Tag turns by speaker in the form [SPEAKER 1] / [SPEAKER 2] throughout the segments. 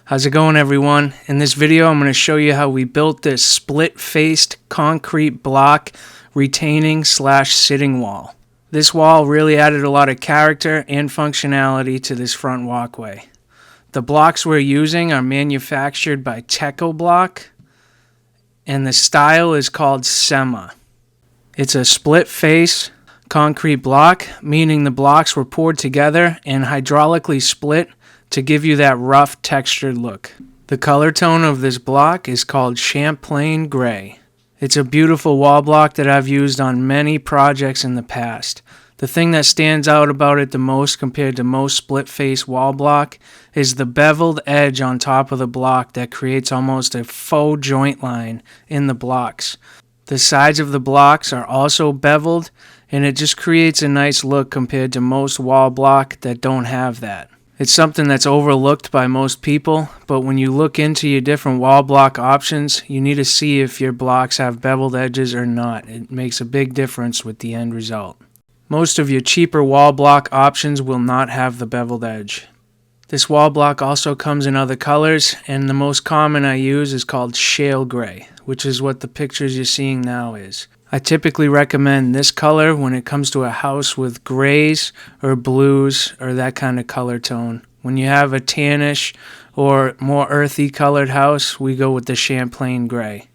[SPEAKER 1] How's it going, everyone? In this video I'm going to show you how we built this split-faced concrete block retaining / sitting wall. This wall really added a lot of character and functionality to this front walkway. The blocks we're using are manufactured by Techo-Bloc and the style is called Semma. It's a split-face concrete block, meaning the blocks were poured together and hydraulically split to give you that rough textured look. The color tone of this block is called Champlain Grey. It's a beautiful wall block that I've used on many projects in the past. The thing that stands out about it the most compared to most split-face wall block is the beveled edge on top of the block that creates almost a faux joint line in the blocks. The sides of the blocks are also beveled, and it just creates a nice look compared to most wall block that don't have that. It's something that's overlooked by most people, but when you look into your different wall block options, you need to see if your blocks have beveled edges or not. It makes a big difference with the end result. Most of your cheaper wall block options will not have the beveled edge. This wall block also comes in other colors, and the most common I use is called shale gray, which is what the pictures you're seeing now is. I typically recommend this color when it comes to a house with grays or blues or that kind of color tone. When you have a tannish or more earthy colored house, we go with the Champlain Grey.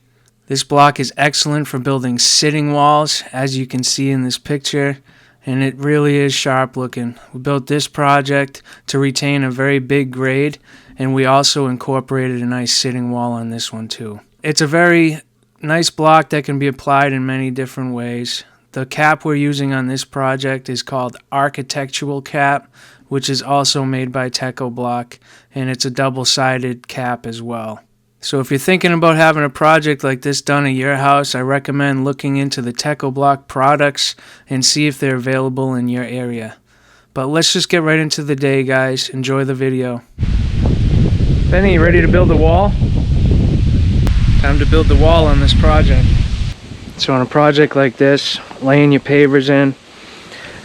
[SPEAKER 1] This block is excellent for building sitting walls, as you can see in this picture, and it really is sharp looking. We built this project to retain a very big grade, and we also incorporated a nice sitting wall on this one too. It's a very nice block that can be applied in many different ways. The cap we're using on this project is called architectural cap, which is also made by Techo-Bloc, and it's a double-sided cap as well. So if you're thinking about having a project like this done at your house, I recommend looking into the Techo-Bloc products and see if they're available in your area. But let's just get right into the day, guys. Enjoy the video. Benny, you ready to build a wall? Time to build the wall on this project. So on a project like this, laying your pavers in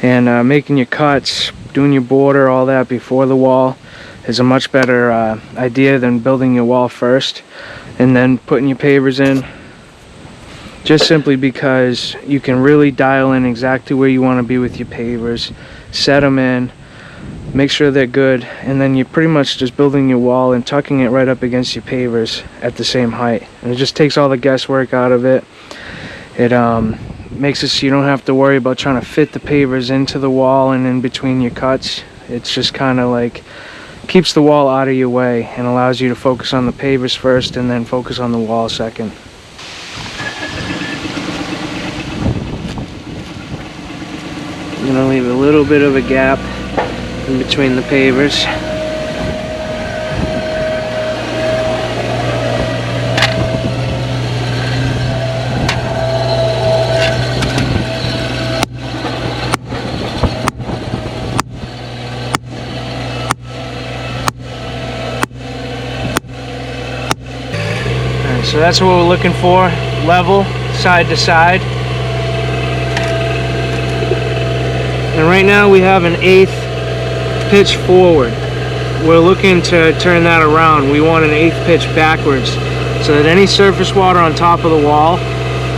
[SPEAKER 1] and making your cuts, doing your border, all that before the wall is a much better idea than building your wall first and then putting your pavers in, just simply because you can really dial in exactly where you want to be with your pavers, set them in, make sure they're good, and then you're pretty much just building your wall and tucking it right up against your pavers at the same height. And it just takes all the guesswork out of it. It makes it so you don't have to worry about trying to fit the pavers into the wall and in between your cuts. It's just kind of like keeps the wall out of your way and allows you to focus on the pavers first and then focus on the wall second. I'm gonna leave a little bit of a gap in between the pavers. Alright, so that's what we're looking for, level, side to side. And right now we have an 1/8 pitch forward. We're looking to turn that around. We want an 1/8 pitch backwards so that any surface water on top of the wall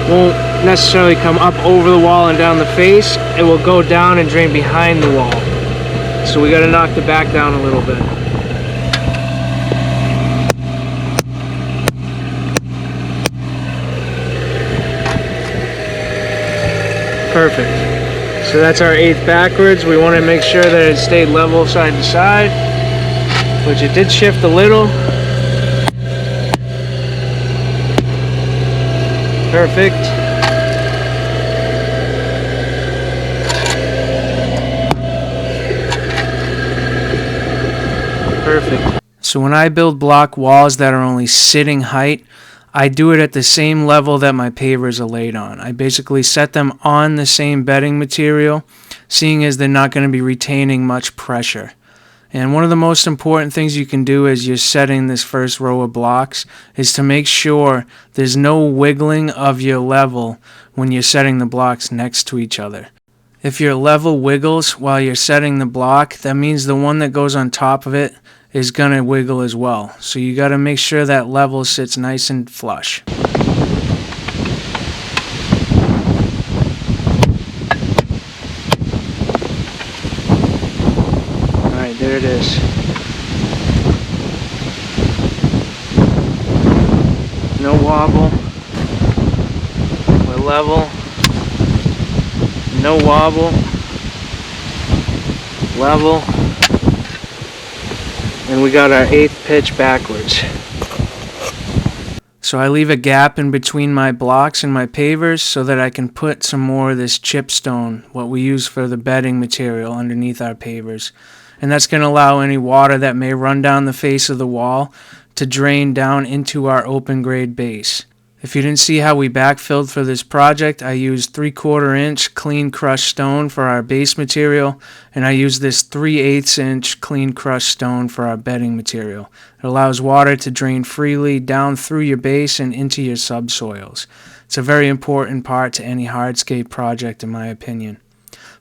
[SPEAKER 1] won't necessarily come up over the wall and down the face. It will go down and drain behind the wall. So we got to knock the back down a little bit. Perfect. So that's our 1/8 backwards. We want to make sure that it stayed level side to side, which it did shift a little. Perfect. Perfect. So when I build block walls that are only sitting height, I do it at the same level that my pavers are laid on. I basically set them on the same bedding material, seeing as they're not going to be retaining much pressure. And one of the most important things you can do as you're setting this first row of blocks is to make sure there's no wiggling of your level when you're setting the blocks next to each other. If your level wiggles while you're setting the block, that means the one that goes on top of it is going to wiggle as well. So you got to make sure that level sits nice and flush. Alright, there it is. No wobble. We're level. No wobble. Level. And we got our 8th pitch backwards. So I leave a gap in between my blocks and my pavers so that I can put some more of this chipstone, what we use for the bedding material, underneath our pavers. And that's going to allow any water that may run down the face of the wall to drain down into our open grade base. If you didn't see how we backfilled for this project, I used 3/4 inch clean crushed stone for our base material, and I used this 3/8 inch clean crushed stone for our bedding material. It allows water to drain freely down through your base and into your subsoils. It's a very important part to any hardscape project, in my opinion.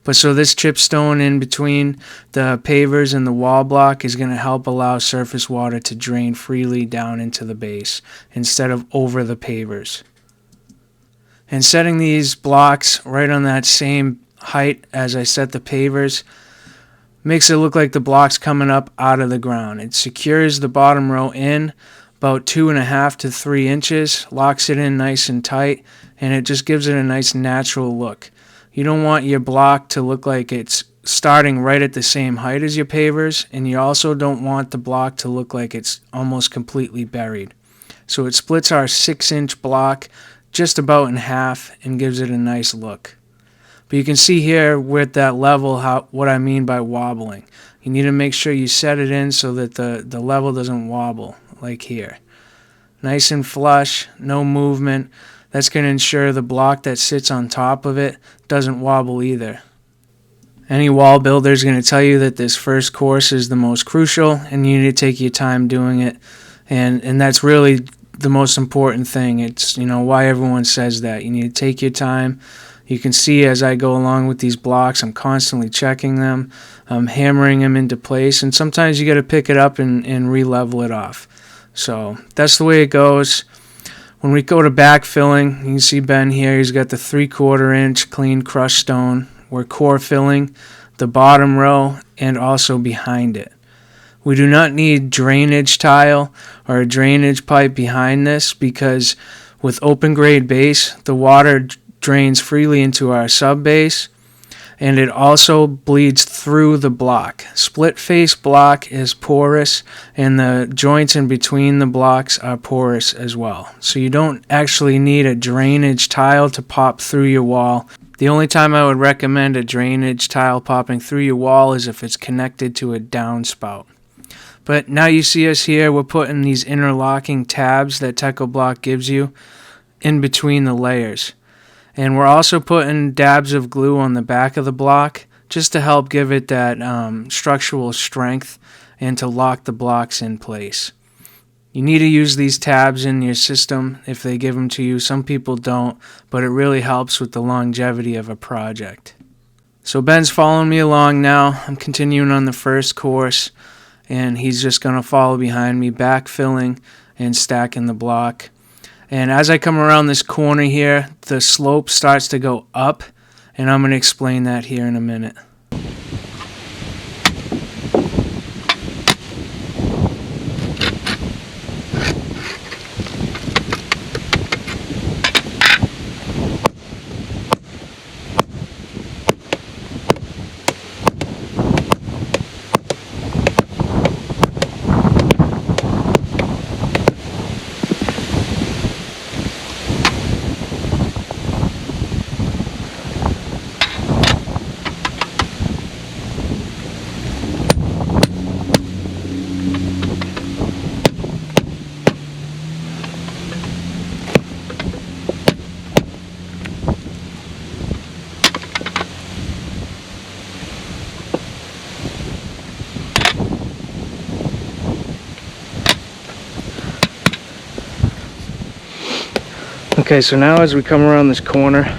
[SPEAKER 1] But so this chipstone in between the pavers and the wall block is going to help allow surface water to drain freely down into the base instead of over the pavers. And setting these blocks right on that same height as I set the pavers makes it look like the block's coming up out of the ground. It secures the bottom row in about 2.5 to 3 inches, locks it in nice and tight, and it just gives it a nice natural look. You don't want your block to look like it's starting right at the same height as your pavers, and you also don't want the block to look like it's almost completely buried. So it splits our 6-inch block just about in half and gives it a nice look. But you can see here with that level what I mean by wobbling. You need to make sure you set it in so that the level doesn't wobble, like here. Nice and flush, no movement. That's going to ensure the block that sits on top of it doesn't wobble either. Any wall builder is going to tell you that this first course is the most crucial and you need to take your time doing it. And that's really the most important thing. It's, why everyone says that. You need to take your time. You can see as I go along with these blocks, I'm constantly checking them. I'm hammering them into place. And sometimes you got to pick it up and re-level it off. So that's the way it goes. When we go to backfilling, you can see Ben here, he's got the 3/4 inch clean crushed stone. We're core filling the bottom row and also behind it. We do not need drainage tile or a drainage pipe behind this because with open grade base, the water drains freely into our sub base and it also bleeds through the block. Split face block is porous and the joints in between the blocks are porous as well. So you don't actually need a drainage tile to pop through your wall. The only time I would recommend a drainage tile popping through your wall is if it's connected to a downspout. But now you see us here, we're putting these interlocking tabs that Techo-Bloc gives you in between the layers. And we're also putting dabs of glue on the back of the block just to help give it that structural strength and to lock the blocks in place. You need to use these tabs in your system if they give them to you. Some people don't, but it really helps with the longevity of a project. So Ben's following me along now. I'm continuing on the first course, and he's just going to follow behind me, backfilling and stacking the block. And as I come around this corner here, the slope starts to go up, and I'm going to explain that here in a minute. Okay, so now as we come around this corner,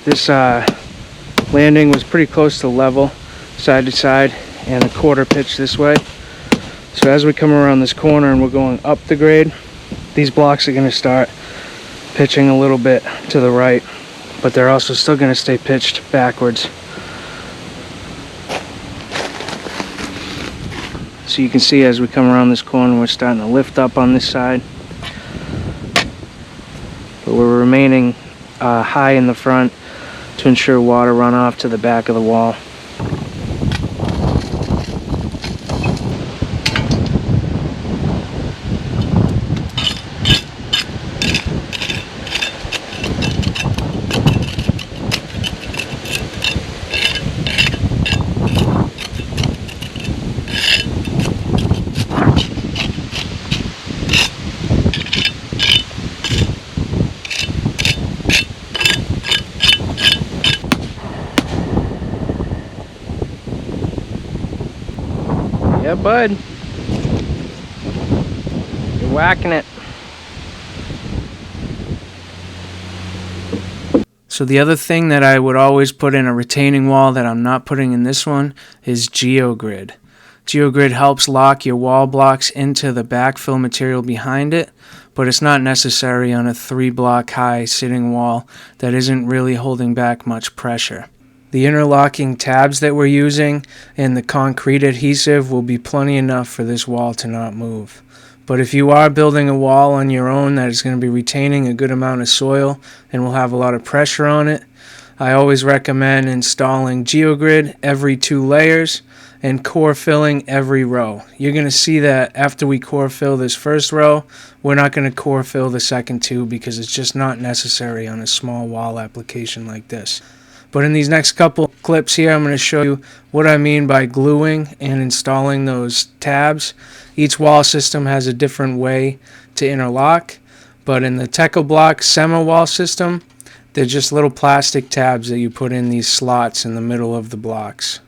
[SPEAKER 1] this landing was pretty close to level, side to side, and a 1/4 pitch this way. So as we come around this corner and we're going up the grade, these blocks are going to start pitching a little bit to the right, but they're also still going to stay pitched backwards. So you can see as we come around this corner, we're starting to lift up on this side, but we're remaining high in the front to ensure water runoff to the back of the wall. Yeah, bud. You're whacking it. So the other thing that I would always put in a retaining wall that I'm not putting in this one is GeoGrid. GeoGrid helps lock your wall blocks into the backfill material behind it, but it's not necessary on a 3-block high sitting wall that isn't really holding back much pressure. The interlocking tabs that we're using and the concrete adhesive will be plenty enough for this wall to not move. But if you are building a wall on your own that is going to be retaining a good amount of soil and will have a lot of pressure on it, I always recommend installing GeoGrid every 2 layers and core filling every row. You're going to see that after we core fill this first row, we're not going to core fill the second 2 because it's just not necessary on a small wall application like this. But in these next couple clips here, I'm going to show you what I mean by gluing and installing those tabs. Each wall system has a different way to interlock, but in the Techo-Bloc Semma wall system, they're just little plastic tabs that you put in these slots in the middle of the blocks.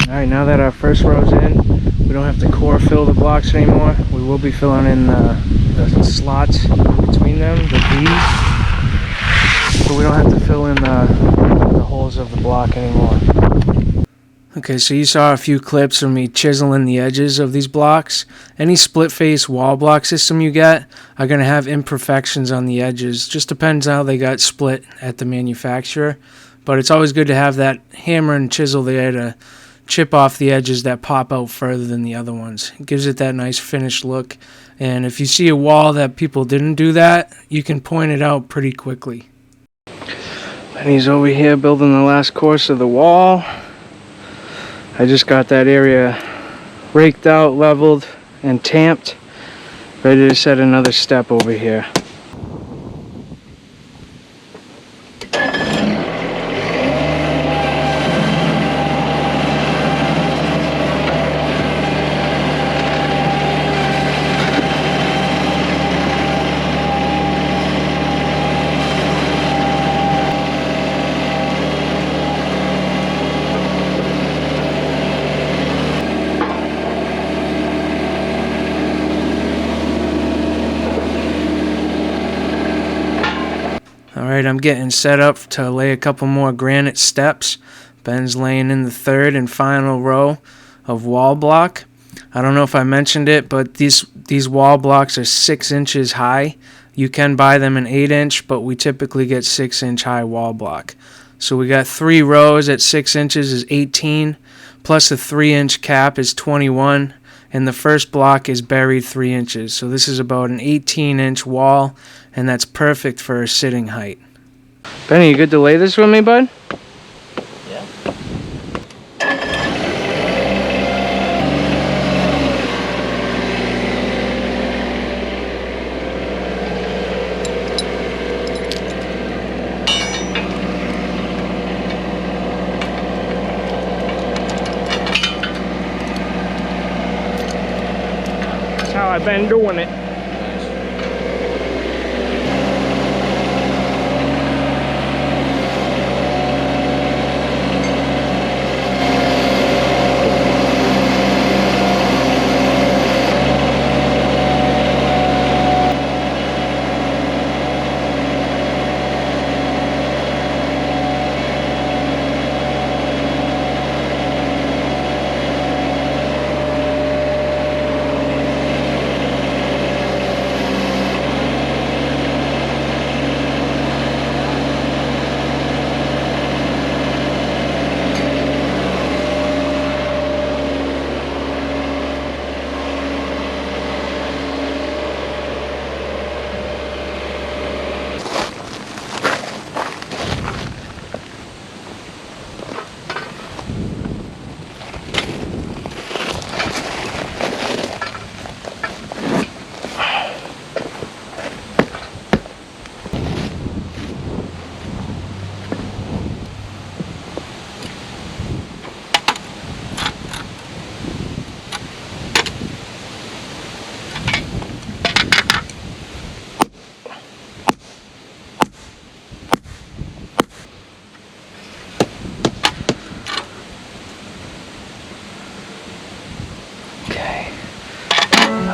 [SPEAKER 1] Alright, now that our first row's in, we don't have to core fill the blocks anymore. We will be filling in the slots between them, the V's, but we don't have to fill in the holes of the block anymore. Okay, so you saw a few clips of me chiseling the edges of these blocks. Any split face wall block system you get are going to have imperfections on the edges. Just depends how they got split at the manufacturer. But it's always good to have that hammer and chisel there to chip off the edges that pop out further than the other ones. It gives it that nice finished look. And if you see a wall that people didn't do that, you can point it out pretty quickly. And he's over here building the last course of the wall. I just got that area raked out, leveled, and tamped. Ready to set another step over here. Alright, I'm getting set up to lay a couple more granite steps. Ben's laying in the third and final row of wall block. I don't know if I mentioned it, but these wall blocks are 6 inches high. You can buy them in 8-inch, but we typically get 6-inch high wall block. So we got 3 rows at 6 inches is 18, plus a 3-inch cap is 21, and the first block is buried 3 inches. So this is about an 18-inch wall, and that's perfect for a sitting height. Benny, you good to lay this with me, bud?
[SPEAKER 2] Yeah.
[SPEAKER 1] That's how I've been doing it.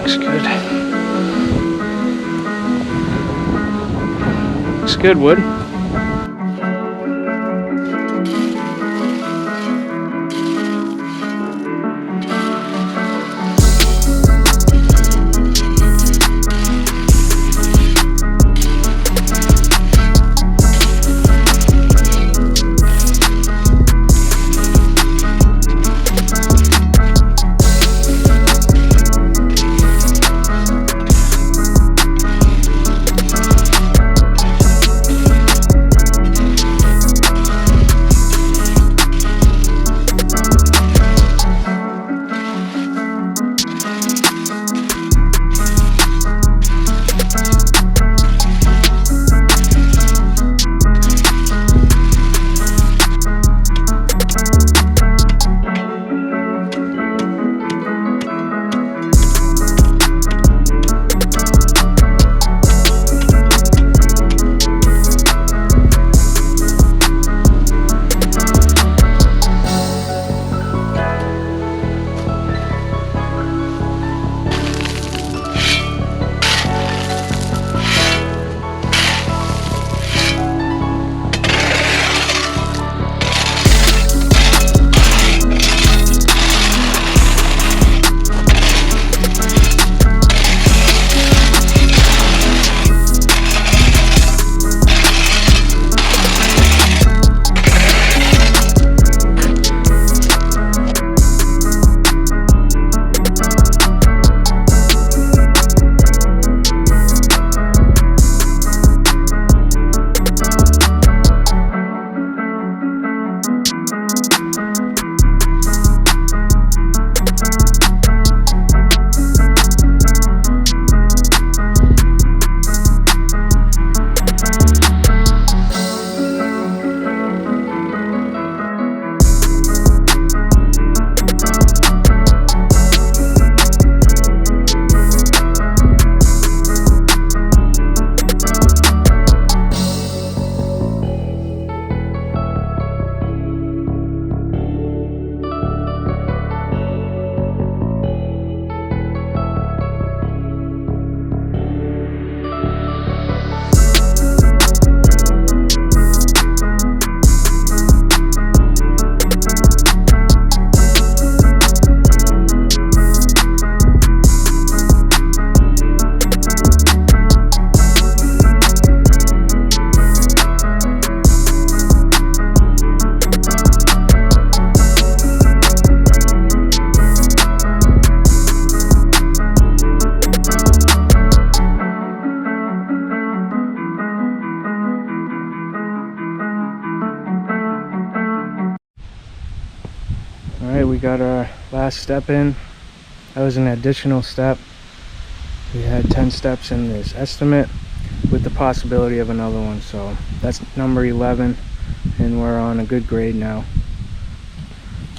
[SPEAKER 1] Looks good. Looks good, Wood. got our last step in. That was an additional step. We had 10 steps in this estimate with the possibility of another one, so that's number 11, and we're on a good grade now.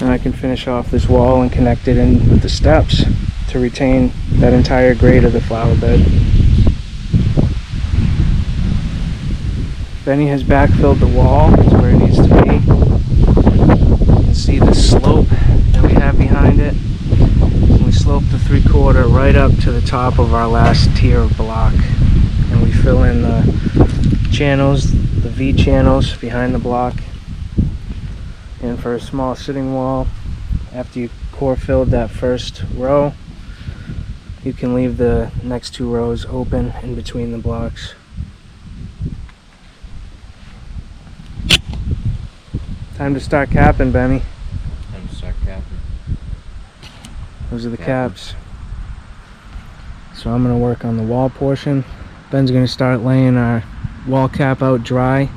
[SPEAKER 1] And I can finish off this wall and connect it in with the steps to retain that entire grade of the flower bed. Benny has backfilled the wall to where it needs to be. You can see the slope that we have behind it. We slope the 3/4 right up to the top of our last tier of block. And we fill in the channels, the V channels behind the block. And for a small sitting wall, after you core filled that first row, you can leave the next 2 rows open in between the blocks. Time to start capping, Benny.
[SPEAKER 2] Time to start capping.
[SPEAKER 1] Those are the caps. So I'm going to work on the wall portion. Ben's going to start laying our wall cap out dry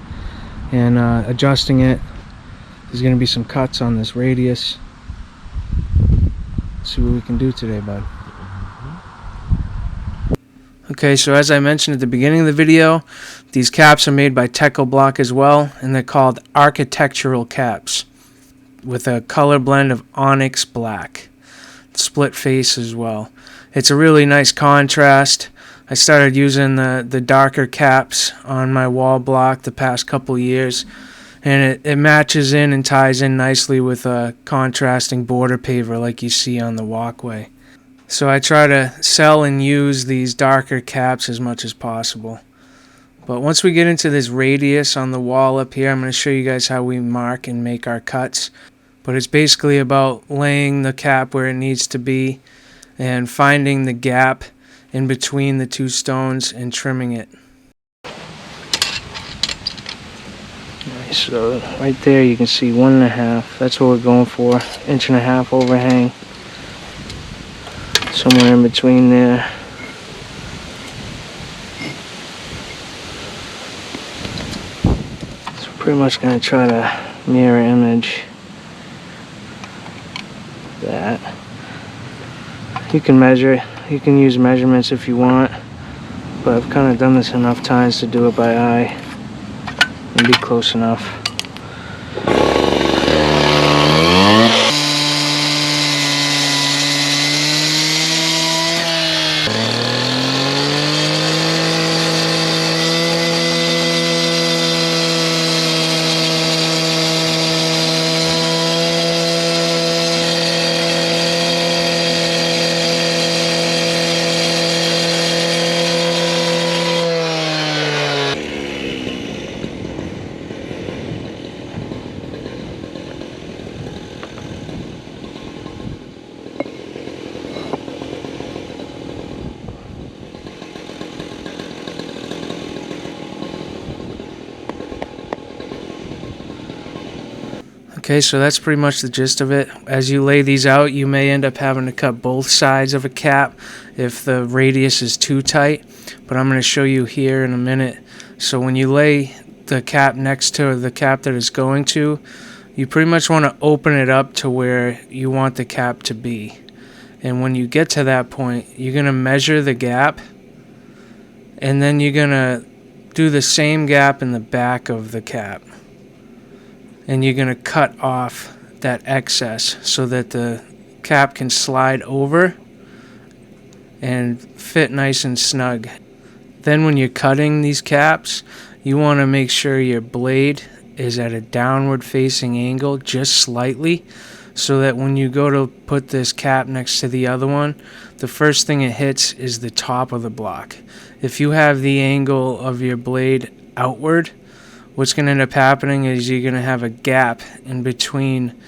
[SPEAKER 1] and adjusting it. There's going to be some cuts on this radius. Let's see what we can do today, bud. Okay, so as I mentioned at the beginning of the video, these caps are made by Techo-Bloc as well, and they're called architectural caps with a color blend of Onyx Black. Split face as well. It's a really nice contrast. I started using the darker caps on my wall block the past couple years, and it matches in and ties in nicely with a contrasting border paver like you see on the walkway. So I try to sell and use these darker caps as much as possible. But once we get into this radius on the wall up here, I'm going to show you guys how we mark and make our cuts. But it's basically about laying the cap where it needs to be and finding the gap in between the 2 stones and trimming it. Nice, so right there you can see 1.5. That's what we're going for. 1.5 inch overhang. Somewhere in between there. So pretty much going to try to mirror image that. You can measure, you can use measurements if you want, but I've kind of done this enough times to do it by eye and be close enough. Okay, so that's pretty much the gist of it. As you lay these out, you may end up having to cut both sides of a cap if the radius is too tight, but I'm going to show you here in a minute. So when you lay the cap next to the cap that it's going to, you pretty much want to open it up to where you want the cap to be. And when you get to that point, you're going to measure the gap, and then you're going to do the same gap in the back of the cap. And you're going to cut off that excess so that the cap can slide over and fit nice and snug. Then when you're cutting these caps, you want to make sure your blade is at a downward facing angle just slightly, so that when you go to put this cap next to the other one, the first thing it hits is the top of the block. If you have the angle of your blade outward, what's going to end up happening is you're going to have a gap in between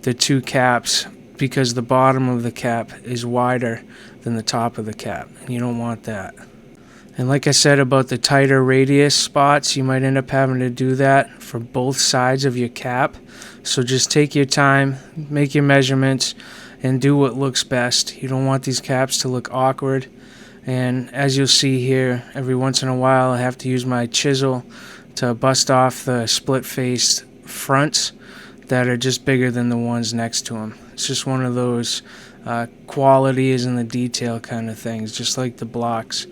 [SPEAKER 1] the 2 caps because the bottom of the cap is wider than the top of the cap, and you don't want that. And like I said about the tighter radius spots, you might end up having to do that for both sides of your cap. So just take your time, make your measurements, and do what looks best. You don't want these caps to look awkward. And as you'll see here, every once in a while I have to use my chisel to bust off the split-faced fronts that are just bigger than the ones next to them. It's just one of those quality is in the detail kind of things, just like the blocks.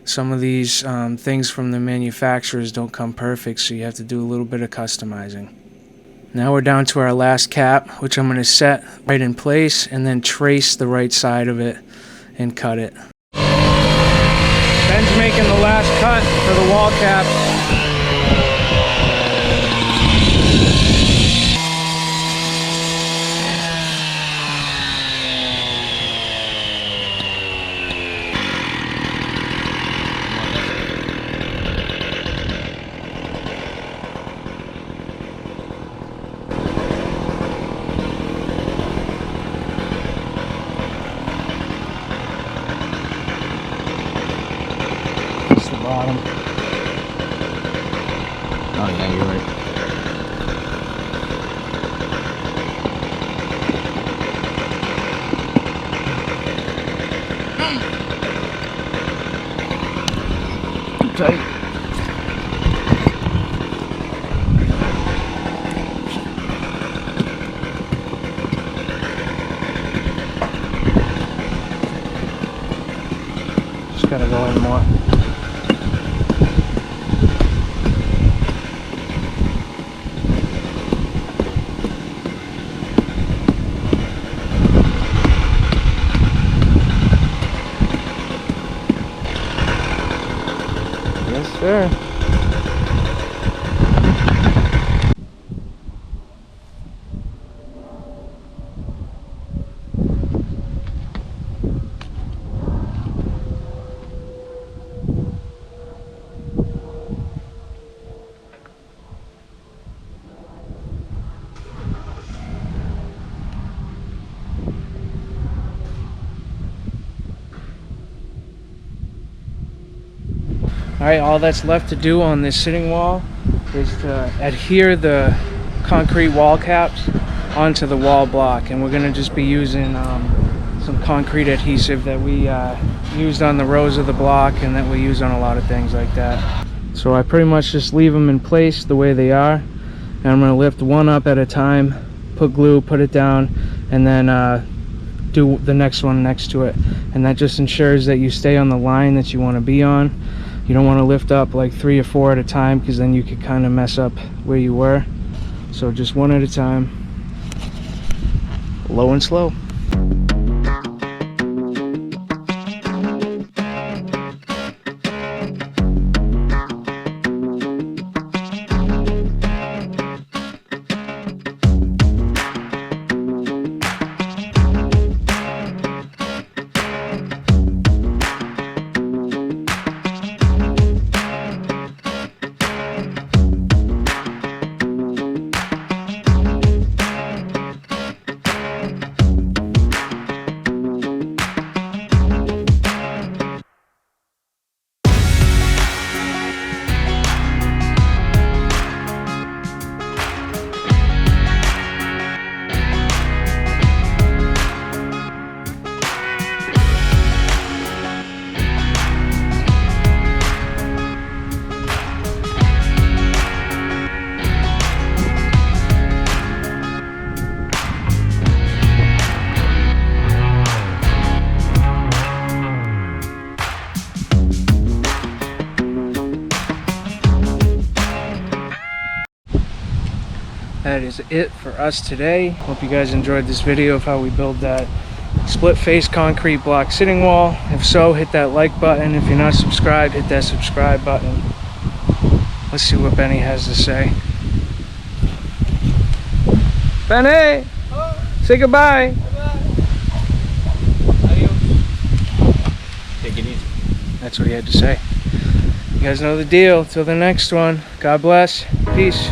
[SPEAKER 1] Some of these things from the manufacturers don't come perfect, so you have to do a little bit of customizing. Now we're down to our last cap, which I'm going to set right in place and then trace the right side of it and cut it. Ben's making the last cut for the wall caps. Bottom.
[SPEAKER 2] Oh yeah, you're right. Too tight.
[SPEAKER 1] Just gotta go in more. Yes, sir. Alright, all that's left to do on this sitting wall is to adhere the concrete wall caps onto the wall block, and we're going to just be using some concrete adhesive that we used on the rows of the block and that we use on a lot of things like that. So I pretty much just leave them in place the way they are, and I'm going to lift one up at a time, put glue, put it down, and then do the next one next to it, and that just ensures that you stay on the line that you want to be on. You don't want to lift up like 3 or 4 at a time, because then you could kind of mess up where you were. So just one at a time, low and slow. That is it for us today. Hope you guys enjoyed this video of how we build that split face concrete block sitting wall. If so, hit that like button. If you're not subscribed, hit that subscribe button. Let's see what Benny has to say. Benny! Say goodbye!
[SPEAKER 2] Take it easy.
[SPEAKER 1] That's what he had to say. You guys know the deal. Till the next one, God bless. Peace.